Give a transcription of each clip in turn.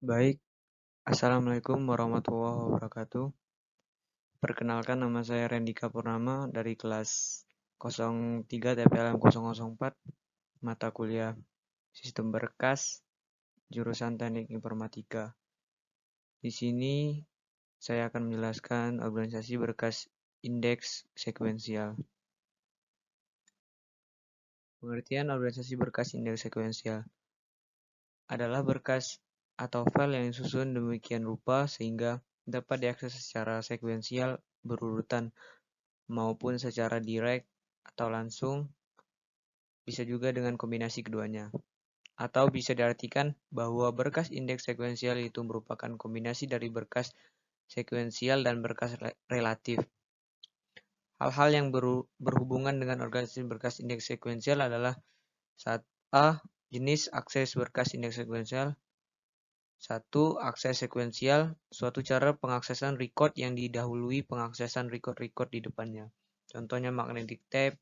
Baik, Assalamualaikum warahmatullahi wabarakatuh. Perkenalkan, nama saya Rendika Purnama dari kelas 03 TPLM 004, mata kuliah Sistem Berkas, jurusan Teknik Informatika. Di sini saya akan menjelaskan organisasi berkas indeks sekuensial. Pengertian organisasi berkas indeks sekuensial adalah berkas atau file yang disusun demikian rupa sehingga dapat diakses secara sekuensial berurutan maupun secara direct atau langsung, bisa juga dengan kombinasi keduanya. Atau bisa diartikan bahwa berkas indeks sekuensial itu merupakan kombinasi dari berkas sekuensial dan berkas relatif. Hal-hal yang berhubungan dengan organisasi berkas indeks sekuensial adalah A. Jenis akses berkas indeks sekuensial. 1. Akses sekuensial, suatu cara pengaksesan record yang didahului pengaksesan record-record di depannya. Contohnya magnetic tape.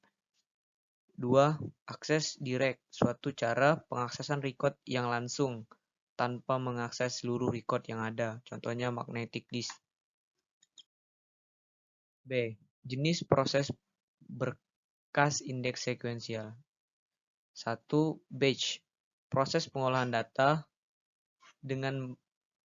2. Akses direct, suatu cara pengaksesan record yang langsung tanpa mengakses seluruh record yang ada. Contohnya magnetic disk. B. Jenis proses berkas indeks sekuensial. 1. Batch, proses pengolahan data dengan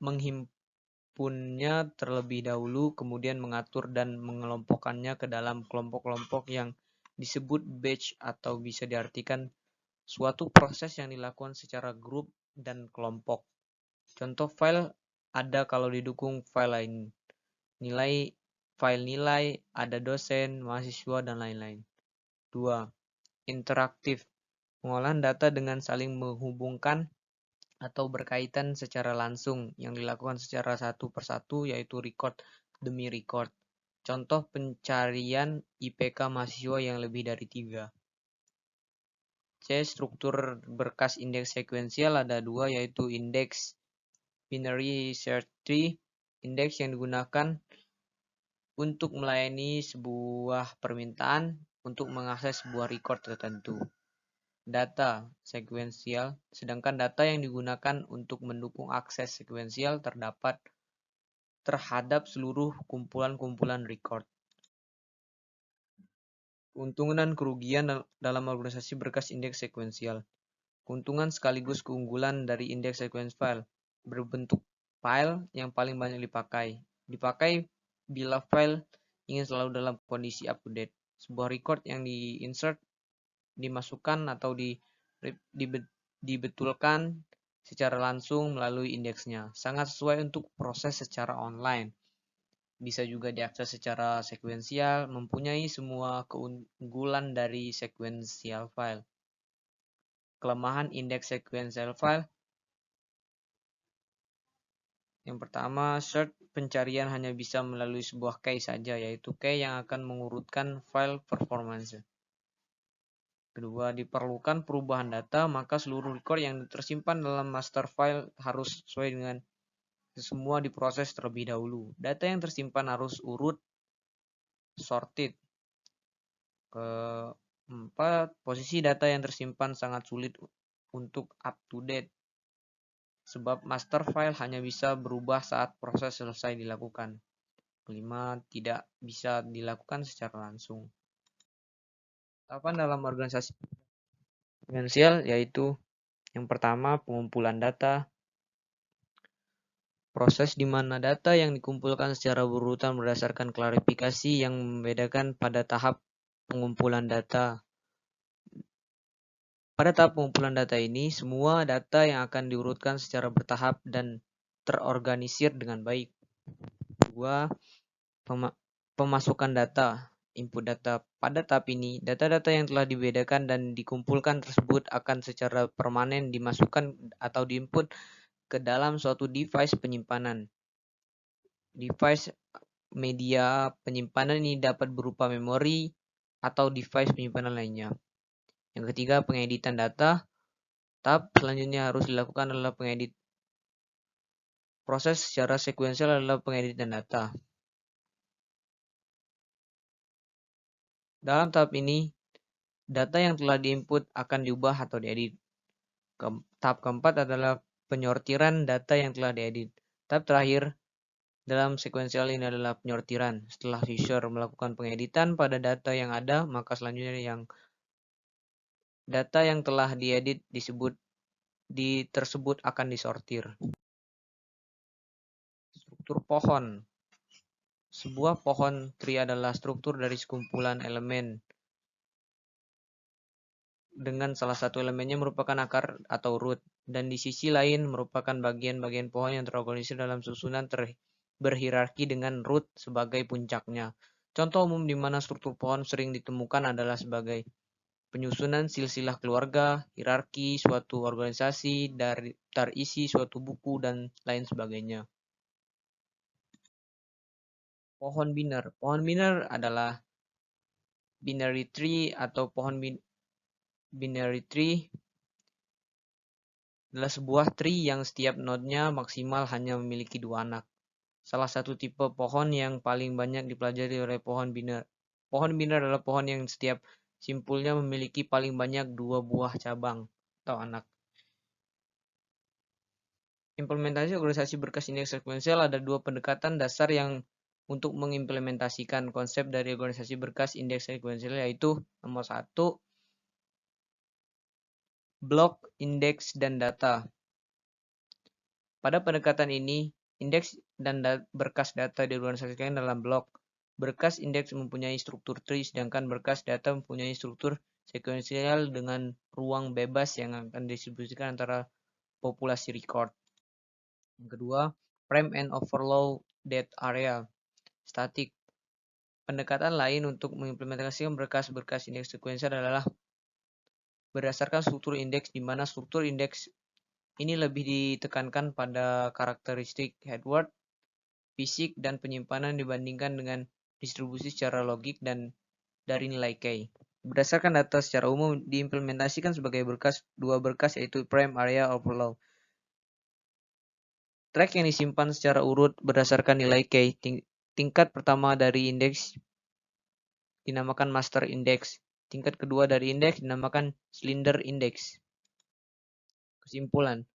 menghimpunnya terlebih dahulu, kemudian mengatur dan mengelompokkannya ke dalam kelompok-kelompok yang disebut batch, atau bisa diartikan suatu proses yang dilakukan secara grup dan kelompok. Contoh file ada kalau didukung file lain. File nilai, ada dosen, mahasiswa, dan lain-lain. 2. Interaktif, pengolahan data dengan saling menghubungkan atau berkaitan secara langsung yang dilakukan secara satu persatu, yaitu record demi record. Contoh pencarian IPK mahasiswa yang lebih dari 3. C. Struktur berkas indeks sekuensial ada 2, yaitu indeks binary search tree, indeks yang digunakan untuk melayani sebuah permintaan untuk mengakses sebuah record tertentu. Data sekuensial, sedangkan data yang digunakan untuk mendukung akses sekuensial terdapat terhadap seluruh kumpulan-kumpulan record. Keuntungan dan kerugian dalam organisasi berkas indeks sekuensial. Keuntungan sekaligus keunggulan dari indeks sequence file. Berbentuk file yang paling banyak dipakai. Dipakai bila file ingin selalu dalam kondisi up to date. Sebuah record yang di-insert, dimasukkan atau dibetulkan secara langsung melalui indeksnya. Sangat sesuai untuk proses secara online. Bisa juga diakses secara sekuensial, mempunyai semua keunggulan dari sequential file. Kelemahan indeks sequential file. Yang pertama, search pencarian hanya bisa melalui sebuah key saja, yaitu key yang akan mengurutkan file performance. Kedua, diperlukan perubahan data, maka seluruh record yang tersimpan dalam master file harus sesuai dengan semua diproses terlebih dahulu. Data yang tersimpan harus urut, sorted. Keempat, posisi data yang tersimpan sangat sulit untuk up to date, sebab master file hanya bisa berubah saat proses selesai dilakukan. Kelima, tidak bisa dilakukan secara langsung. Tahapan dalam organisasi sekuensial yaitu yang pertama, pengumpulan data. Proses di mana data yang dikumpulkan secara berurutan berdasarkan klarifikasi yang membedakan pada tahap pengumpulan data. Pada tahap pengumpulan data ini, semua data yang akan diurutkan secara bertahap dan terorganisir dengan baik. Kedua, pemasukan data, input data. Pada tahap ini, data-data yang telah dibedakan dan dikumpulkan tersebut akan secara permanen dimasukkan atau diinput ke dalam suatu device penyimpanan. Device media penyimpanan ini dapat berupa memori atau device penyimpanan lainnya. Yang ketiga, pengeditan data. Tahap selanjutnya harus dilakukan adalah pengedit. Proses secara sekuensial adalah pengeditan data. Dalam tahap ini, data yang telah diinput akan diubah atau diedit. Tahap keempat adalah penyortiran data yang telah diedit. Tahap terakhir dalam sekuensial ini adalah penyortiran. Setelah user melakukan pengeditan pada data yang ada, maka selanjutnya data yang telah diedit tersebut akan disortir. Struktur pohon. Sebuah pohon tree adalah struktur dari sekumpulan elemen dengan salah satu elemennya merupakan akar atau root, dan di sisi lain merupakan bagian-bagian pohon yang terorganisir dalam susunan berhierarki dengan root sebagai puncaknya. Contoh umum di mana struktur pohon sering ditemukan adalah sebagai penyusunan silsilah keluarga, hierarki suatu organisasi, daftar isi suatu buku, dan lain sebagainya. Pohon biner. Pohon biner adalah binary tree atau pohon binary tree adalah sebuah tree yang setiap node-nya maksimal hanya memiliki 2 anak. Salah satu tipe pohon yang paling banyak dipelajari oleh pohon biner. Pohon biner adalah pohon yang setiap simpulnya memiliki paling banyak 2 buah cabang atau anak. Implementasi organisasi berkas indeks sekuensial ada 2 pendekatan dasar yang untuk mengimplementasikan konsep dari organisasi berkas indeks sekuensial, yaitu nomor 1, blok, indeks, dan data. Pada pendekatan ini, indeks dan berkas data diorganisasikan dalam blok. Berkas indeks mempunyai struktur tree, sedangkan berkas data mempunyai struktur sekuensial dengan ruang bebas yang akan didistribusikan antara populasi record. Yang kedua, frame and overflow data area. Static. Pendekatan lain untuk mengimplementasikan berkas-berkas indeks sekuensial adalah berdasarkan struktur indeks, di mana struktur indeks ini lebih ditekankan pada karakteristik headword, fisik, dan penyimpanan dibandingkan dengan distribusi secara logik dan dari nilai key. Berdasarkan data secara umum diimplementasikan sebagai dua berkas, yaitu frame, area, overflow. Track yang disimpan secara urut berdasarkan nilai key. Tingkat pertama dari indeks dinamakan master index. Tingkat kedua dari indeks dinamakan cylinder index. Kesimpulan.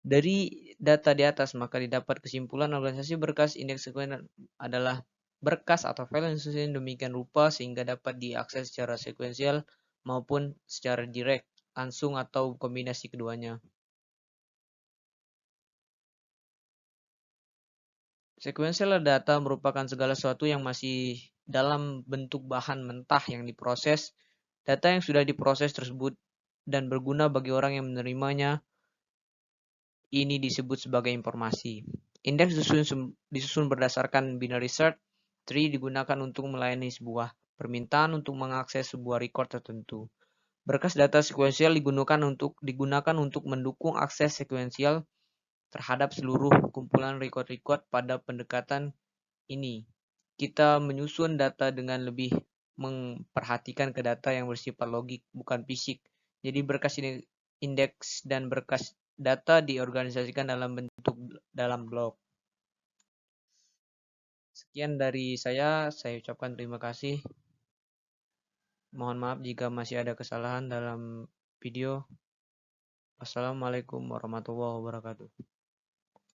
Dari data di atas, maka didapat kesimpulan organisasi berkas indeks sekuensial adalah berkas atau file yang disusun demikian rupa sehingga dapat diakses secara sekuensial maupun secara direct, langsung, atau kombinasi keduanya. Sekuensial data merupakan segala sesuatu yang masih dalam bentuk bahan mentah yang diproses. Data yang sudah diproses tersebut dan berguna bagi orang yang menerimanya, ini disebut sebagai informasi. Indeks disusun berdasarkan binary search tree digunakan untuk melayani sebuah permintaan untuk mengakses sebuah record tertentu. Berkas data sekuensial digunakan untuk mendukung akses sekuensial terhadap seluruh kumpulan record-record. Pada pendekatan ini, kita menyusun data dengan lebih memperhatikan ke data yang bersifat logik, bukan fisik. Jadi berkas indeks dan berkas data diorganisasikan dalam blok. Sekian dari saya ucapkan terima kasih. Mohon maaf jika masih ada kesalahan dalam video. Wassalamualaikum warahmatullahi wabarakatuh.